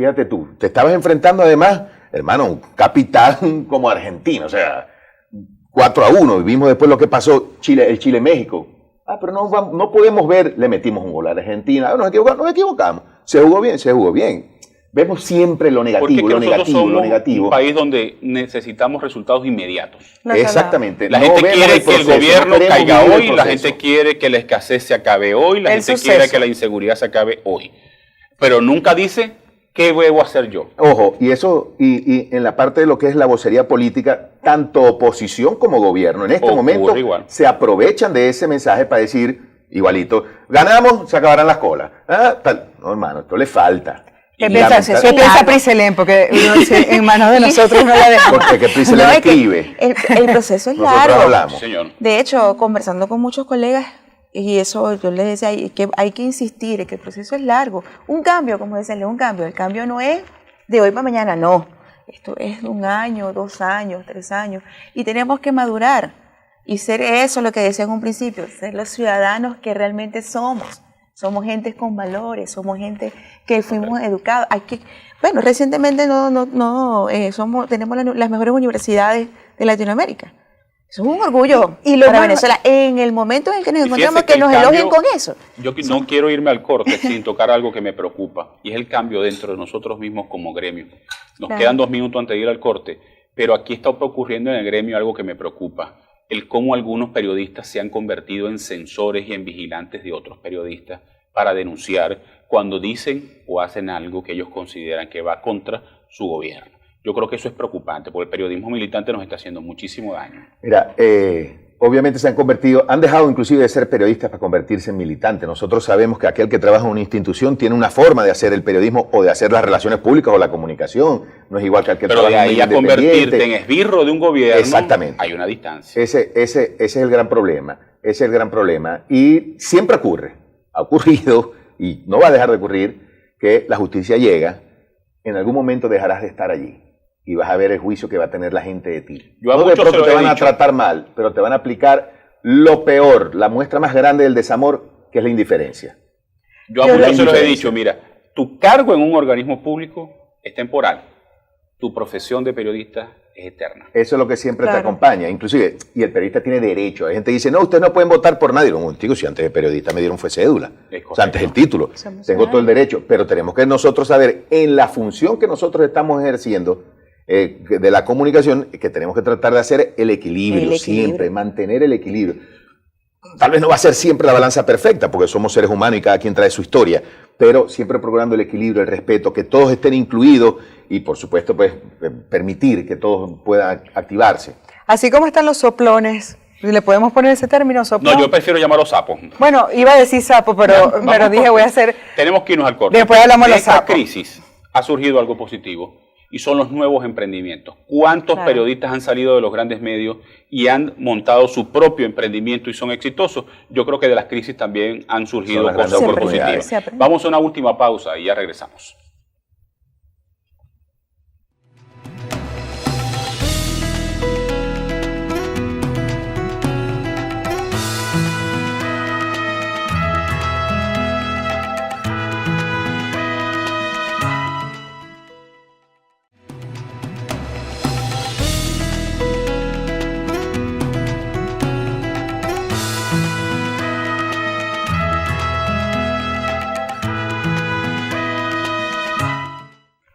Te estabas enfrentando además, hermano, un capitán como argentino, o sea, 4-1. Vimos después lo que pasó el Chile-México. Pero no podemos ver, le metimos un gol a Argentina. Nos equivocamos. Se jugó bien. Vemos siempre lo negativo, lo negativo. Un país donde necesitamos resultados inmediatos. Exactamente. La gente quiere que el gobierno caiga hoy, la gente quiere que la escasez se acabe hoy, la gente quiere que la inseguridad se acabe hoy. Pero nunca dice, ¿qué debo hacer yo? Ojo, y eso, y en la parte de lo que es la vocería política, tanto oposición como gobierno, en este momento se aprovechan de ese mensaje para decir, igualito. Ganamos, se acabarán las colas. No, hermano, esto le falta. ¿Qué piensa Priselén? Porque en manos de nosotros no la dejamos. Porque Priselén escribe. El proceso es nosotros largo. Hablamos. Señor. De hecho, conversando con muchos colegas, y eso yo les decía, hay que insistir, que el proceso es largo. Un cambio, como decía, un cambio. El cambio no es de hoy para mañana, no. Esto es de 1 año, 2 años, 3 años. Y tenemos que madurar y ser eso, lo que decía en un principio, ser los ciudadanos que realmente somos. Somos gente con valores, somos gente que fuimos educados. Bueno, recientemente tenemos las mejores universidades de Latinoamérica. Eso es un orgullo para Venezuela. En el momento en que nos encontramos, que nos elogien con eso. Yo no quiero irme al corte sin tocar algo que me preocupa, y es el cambio dentro de nosotros mismos como gremio. Nos quedan 2 minutos antes de ir al corte, pero aquí está ocurriendo en el gremio algo que me preocupa. El cómo algunos periodistas se han convertido en censores y en vigilantes de otros periodistas para denunciar cuando dicen o hacen algo que ellos consideran que va contra su gobierno. Yo creo que eso es preocupante, porque el periodismo militante nos está haciendo muchísimo daño. Mira, obviamente han dejado inclusive de ser periodistas para convertirse en militantes. Nosotros sabemos que aquel que trabaja en una institución tiene una forma de hacer el periodismo o de hacer las relaciones públicas o la comunicación. No es igual que aquel que trabaja en un independiente. Pero de ahí a convertirte en esbirro de un gobierno, exactamente, hay una distancia. Ese es el gran problema. Ese es el gran problema. Y siempre ocurre, ha ocurrido y no va a dejar de ocurrir, que la justicia llega, en algún momento dejarás de estar allí. Y vas a ver el juicio que va a tener la gente de ti. No de pronto te van a tratar mal, pero te van a aplicar lo peor, la muestra más grande del desamor, que es la indiferencia. Yo a muchos se los he dicho, mira, tu cargo en un organismo público es temporal, tu profesión de periodista es eterna. Eso es lo que siempre te acompaña, inclusive, y el periodista tiene derecho. Hay gente que dice, no, ustedes no pueden votar por nadie. No, digo, si antes de periodista me dieron fue cédula, o sea, antes el título, tengo todo el derecho, pero tenemos que nosotros saber, en la función que nosotros estamos ejerciendo, de la comunicación, que tenemos que tratar de hacer el equilibrio siempre, mantener el equilibrio. Tal vez no va a ser siempre la balanza perfecta, porque somos seres humanos y cada quien trae su historia, pero siempre procurando el equilibrio, el respeto, que todos estén incluidos y, por supuesto, pues permitir que todos puedan activarse. Así como están los soplones, ¿le podemos poner ese término, soplón? No, yo prefiero llamarlos sapos. Bueno, iba a decir sapo, pero dije, voy a hacer... Tenemos que irnos al corte. Después hablamos de los sapos. De esta crisis ha surgido algo positivo, y son los nuevos emprendimientos. ¿Cuántos periodistas han salido de los grandes medios y han montado su propio emprendimiento y son exitosos? Yo creo que de las crisis también han surgido cosas positivas. Vamos a una última pausa y ya regresamos.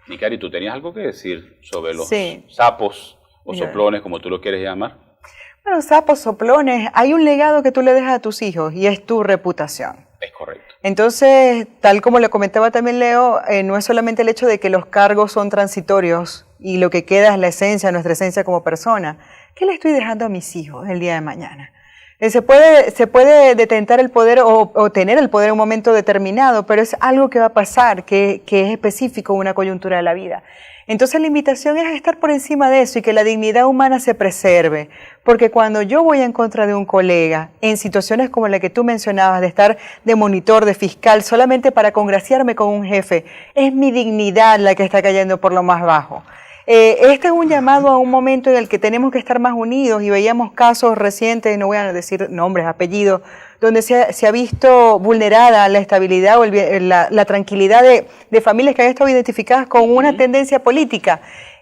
Nicari, ¿tú tenías algo que decir sobre los sapos o soplones, como tú lo quieres llamar? Bueno, sapos, soplones, hay un legado que tú le dejas a tus hijos y es tu reputación. Es correcto. Entonces, tal como le comentaba también Leo, no es solamente el hecho de que los cargos son transitorios y lo que queda es la esencia, nuestra esencia como persona. ¿Qué le estoy dejando a mis hijos el día de mañana? Se puede detentar el poder o tener el poder en un momento determinado, pero es algo que va a pasar, que es específico, una coyuntura de la vida. Entonces la invitación es a estar por encima de eso y que la dignidad humana se preserve, porque cuando yo voy en contra de un colega, en situaciones como la que tú mencionabas, de estar de monitor, de fiscal, solamente para congraciarme con un jefe, es mi dignidad la que está cayendo por lo más bajo. Este es un llamado a un momento en el que tenemos que estar más unidos y veíamos casos recientes, no voy a decir nombres, apellidos, donde se ha visto vulnerada la estabilidad o la tranquilidad de familias que han estado identificadas con una tendencia política.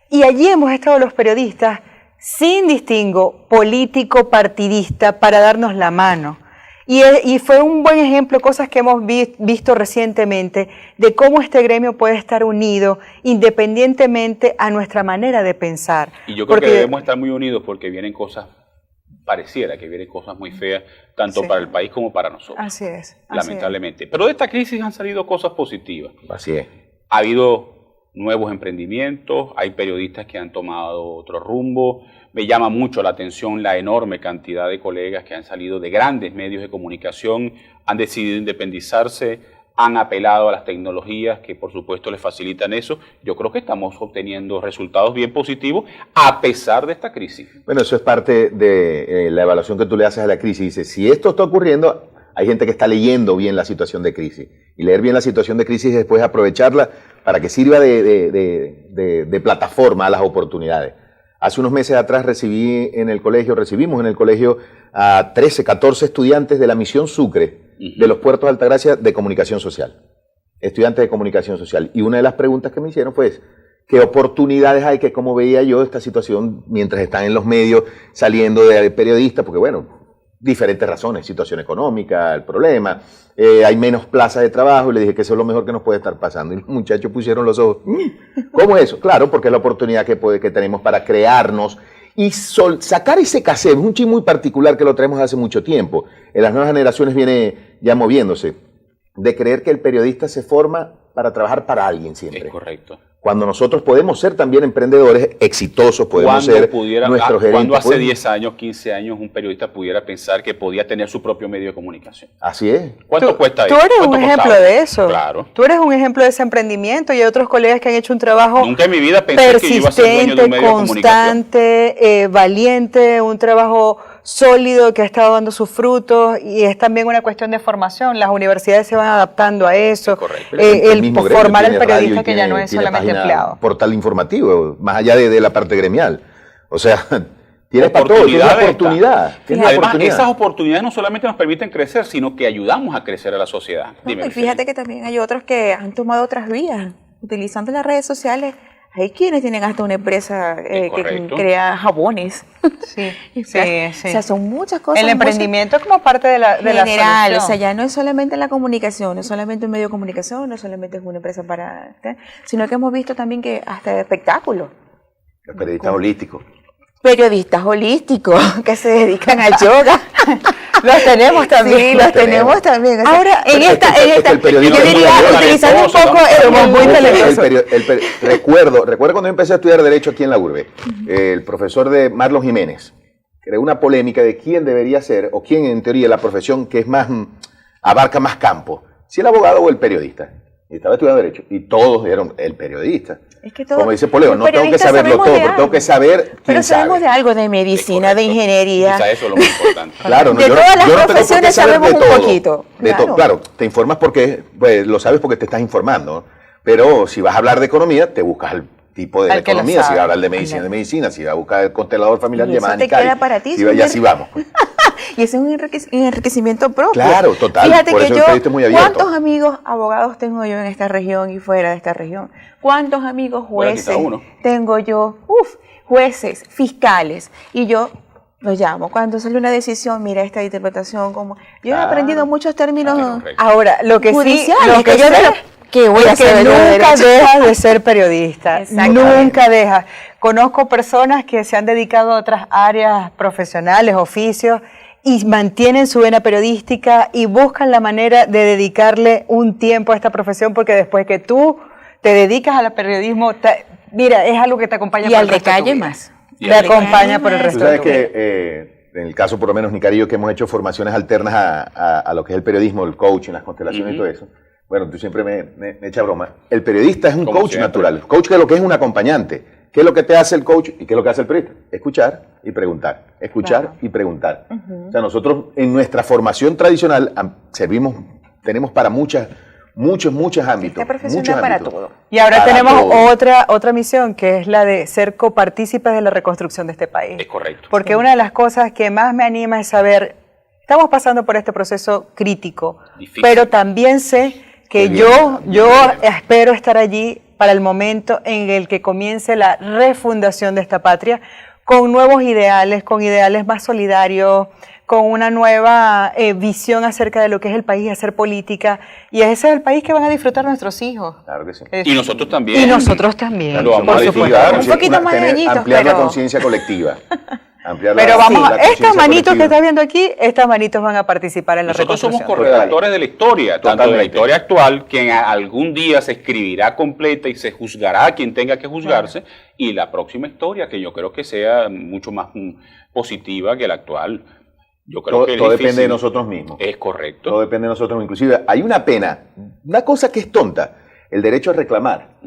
Y allí hemos estado los periodistas sin distingo político, partidista, para darnos la mano. Y fue un buen ejemplo, cosas que hemos visto recientemente, de cómo este gremio puede estar unido independientemente a nuestra manera de pensar. Y yo creo que debemos estar muy unidos porque vienen cosas, pareciera que vienen cosas muy feas, tanto para el país como para nosotros. Así es. Lamentablemente. Pero de esta crisis han salido cosas positivas. Así es. Ha habido nuevos emprendimientos, hay periodistas que han tomado otro rumbo. Me llama mucho la atención la enorme cantidad de colegas que han salido de grandes medios de comunicación, han decidido independizarse, han apelado a las tecnologías que por supuesto les facilitan eso. Yo creo que estamos obteniendo resultados bien positivos a pesar de esta crisis. Bueno, eso es parte de la evaluación que tú le haces a la crisis. Dice, si esto está ocurriendo, hay gente que está leyendo bien la situación de crisis. Y leer bien la situación de crisis y después aprovecharla para que sirva de plataforma a las oportunidades. Hace unos meses atrás recibimos en el colegio a 13, 14 estudiantes de la misión Sucre, de los puertos de Altagracia, de comunicación social. Estudiantes de comunicación social. Y una de las preguntas que me hicieron fue, ¿qué oportunidades hay? Que cómo veía yo esta situación mientras están en los medios saliendo de periodistas, porque bueno, diferentes razones, situación económica, el problema, hay menos plazas de trabajo, y le dije que eso es lo mejor que nos puede estar pasando. Y los muchachos pusieron los ojos, ¿cómo es eso? Claro, porque es la oportunidad que tenemos para crearnos y sacar ese cassette, es un chip muy particular que lo traemos hace mucho tiempo. En las nuevas generaciones viene ya moviéndose, de creer que el periodista se forma para trabajar para alguien siempre. Es correcto. Cuando nosotros podemos ser también emprendedores exitosos, podemos ser nuestros gerentes. Cuando hace 10 años, 15 años, un periodista pudiera pensar que podía tener su propio medio de comunicación. Así es. ¿Cuánto cuesta eso? Tú eres un ejemplo de eso. Claro. Tú eres un ejemplo de ese emprendimiento y hay otros colegas que han hecho un trabajo Nunca en mi vida pensé que iba a ser dueño de un medio de comunicación. Persistente, valiente, un trabajo sólido que ha estado dando sus frutos, y es también una cuestión de formación. Las universidades se van adaptando a eso. Correcto. El formar al periodista que ya no es solamente empleado. Portal informativo, más allá de la parte gremial. O sea, tienes para todo, tienes oportunidad. Además, esas oportunidades no solamente nos permiten crecer, sino que ayudamos a crecer a la sociedad. Dime, y fíjate que también hay otros que han tomado otras vías, utilizando las redes sociales. Hay quienes tienen hasta una empresa que crea jabones. Sí, sí. O sea, son muchas cosas. El emprendimiento es como parte de la general, solución. o sea, ya no es solamente la comunicación, no es solamente un medio de comunicación, no solamente es una empresa sino que hemos visto también que hasta espectáculos. Periodistas holísticos. Periodistas holísticos que se dedican al yoga. Los tenemos también. Sí, los tenemos también. O sea, ahora, en esta yo diría, utilizando un poco muy talentoso. Recuerdo cuando yo empecé a estudiar Derecho aquí en la URBE, el profesor de Marlon Jiménez creó una polémica de quién debería ser, o quién en teoría la profesión que es más, abarca más campo, si el abogado o el periodista. Y estaba estudiando Derecho, y todos eran el periodista. Es que todo, como dice Poleo, no tengo que saberlo todo, pero tengo que saber quién sabe. Sabemos de algo de medicina, de ingeniería. Quizá eso es lo más importante. Claro, de todas las profesiones sabemos un poquito. Claro, te informas porque, pues, lo sabes porque te estás informando, pero si vas a hablar de economía, te buscas el tipo de economía, si vas a hablar de medicina, si vas a buscar el constelador familiar, llamada Nicari. Queda para ti. Y así vamos. Y ese es un enriquecimiento propio. Claro, total. Fíjate por que eso yo, el periodista es muy abierto. ¿cuántos amigos abogados tengo yo en esta región y fuera de esta región? ¿Cuántos amigos jueces tengo yo? Jueces, fiscales. Y yo los llamo. Cuando sale una decisión, mira esta interpretación. Como yo he aprendido muchos términos ahora, lo que judiciales. Sí, lo que yo que voy a hacer nunca dejas de ser periodista, nunca dejas. Conozco personas que se han dedicado a otras áreas profesionales, oficios, y mantienen su vena periodística y buscan la manera de dedicarle un tiempo a esta profesión, porque después que tú te dedicas al periodismo, mira, es algo que te acompaña por el resto de tu vida. Más. Te acompaña por el resto de tu vida. ¿Sabes que en el caso por lo menos Nicari y yo, que hemos hecho formaciones alternas a lo que es el periodismo, el coaching, las constelaciones y todo eso? Bueno, tú siempre me echas broma. El periodista es un coach natural. El coach, que es lo que es un acompañante. ¿Qué es lo que te hace el coach y qué es lo que hace el periodista? Escuchar y preguntar. Escuchar y preguntar. O sea, nosotros en nuestra formación tradicional tenemos para muchos ámbitos. Esta profesión es para todo. Y ahora tenemos otra misión, que es la de ser copartícipes de la reconstrucción de este país. Es correcto. Porque una de las cosas que más me anima es saber, estamos pasando por este proceso crítico, difícil, pero también sé que yo espero estar allí para el momento en el que comience la refundación de esta patria, con nuevos ideales, con ideales más solidarios, con una nueva visión acerca de lo que es el país, hacer política, y ese es el país que van a disfrutar nuestros hijos. Claro que sí. Y nosotros también. Y nosotros también. Lo vamos a disfrutar. Un poquito más de añitos, ampliar la conciencia colectiva. Pero vamos, estas manitos que estás viendo aquí, estas manitos van a participar en la reconstrucción. Nosotros somos corredactores de la historia, tanto de la historia actual, que algún día se escribirá completa y se juzgará a quien tenga que juzgarse, y la próxima historia, que yo creo que sea mucho más positiva que la actual. Yo creo que todo depende de nosotros mismos. Es correcto. Todo depende de nosotros mismos. Inclusive hay una pena, una cosa que es tonta, el derecho a reclamar.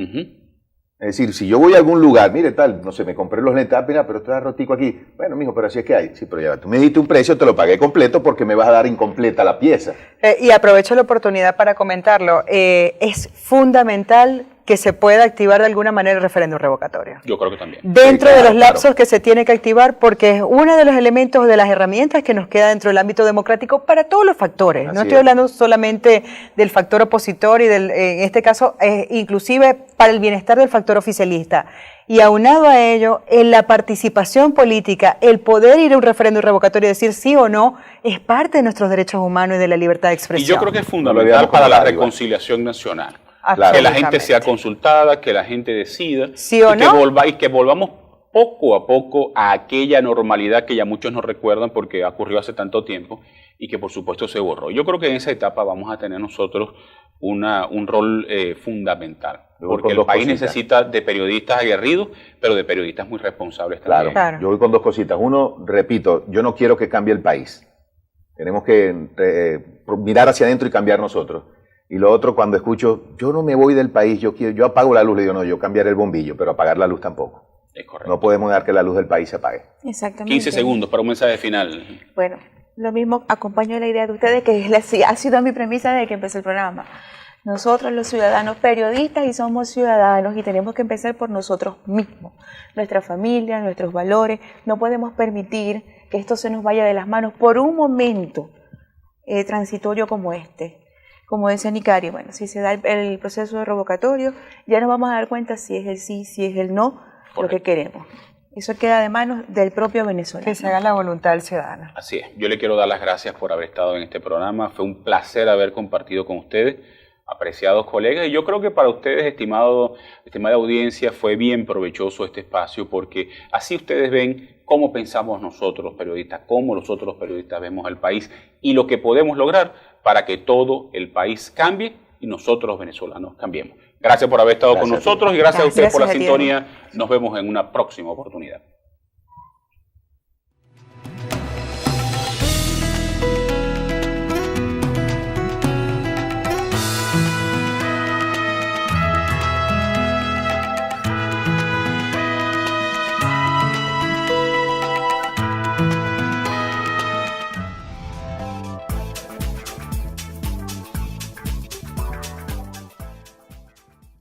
Es decir, si yo voy a algún lugar, mire tal, no sé, me compré los lentes, mira, pero está rotico aquí. Bueno, mijo, pero así es que hay. Sí, pero ya, tú me diste un precio, te lo pagué completo porque me vas a dar incompleta la pieza. Y aprovecho la oportunidad para comentarlo. Es fundamental que se pueda activar de alguna manera el referéndum revocatorio. Yo creo que también. Dentro de los lapsos que se tiene que activar, porque es uno de los elementos, de las herramientas que nos queda dentro del ámbito democrático para todos los factores. No estoy hablando solamente del factor opositor y en este caso, inclusive para el bienestar del factor oficialista. Y aunado a ello, en la participación política, el poder ir a un referéndum revocatorio y decir sí o no, es parte de nuestros derechos humanos y de la libertad de expresión. Y yo creo que es fundamental para la reconciliación nacional. Que la gente sea consultada, que la gente decida, ¿sí o no? Y que volvamos poco a poco a aquella normalidad que ya muchos nos recuerdan porque ocurrió hace tanto tiempo y que por supuesto se borró. Yo creo que en esa etapa vamos a tener nosotros un rol fundamental, porque el país necesita de periodistas aguerridos, pero de periodistas muy responsables también. Claro. Yo voy con dos cositas. Uno, repito, yo no quiero que cambie el país. Tenemos que mirar hacia adentro y cambiar nosotros. Y lo otro, cuando escucho, yo no me voy del país, yo apago la luz, le digo, no, yo cambiaré el bombillo, pero apagar la luz tampoco. Es correcto. No podemos dejar que la luz del país se apague. Exactamente. 15 segundos para un mensaje final. Bueno, lo mismo, acompaño la idea de ustedes, que ha sido mi premisa desde que empecé el programa. Nosotros los ciudadanos periodistas y somos ciudadanos y tenemos que empezar por nosotros mismos, nuestra familia, nuestros valores. No podemos permitir que esto se nos vaya de las manos por un momento transitorio como este. Como decía Nicari, bueno, si se da el proceso de revocatorio, ya nos vamos a dar cuenta si es el sí, si es el no, lo que queremos. Eso queda de manos del propio venezolano. Que se haga la voluntad del ciudadano. Así es. Yo le quiero dar las gracias por haber estado en este programa. Fue un placer haber compartido con ustedes, apreciados colegas. Y yo creo que para ustedes, estimada audiencia, fue bien provechoso este espacio porque así ustedes ven cómo pensamos nosotros los periodistas, cómo nosotros los periodistas vemos al país y lo que podemos lograr para que todo el país cambie y nosotros los venezolanos cambiemos. Gracias por haber estado con nosotros y gracias a ustedes por la sintonía. Nos vemos en una próxima oportunidad.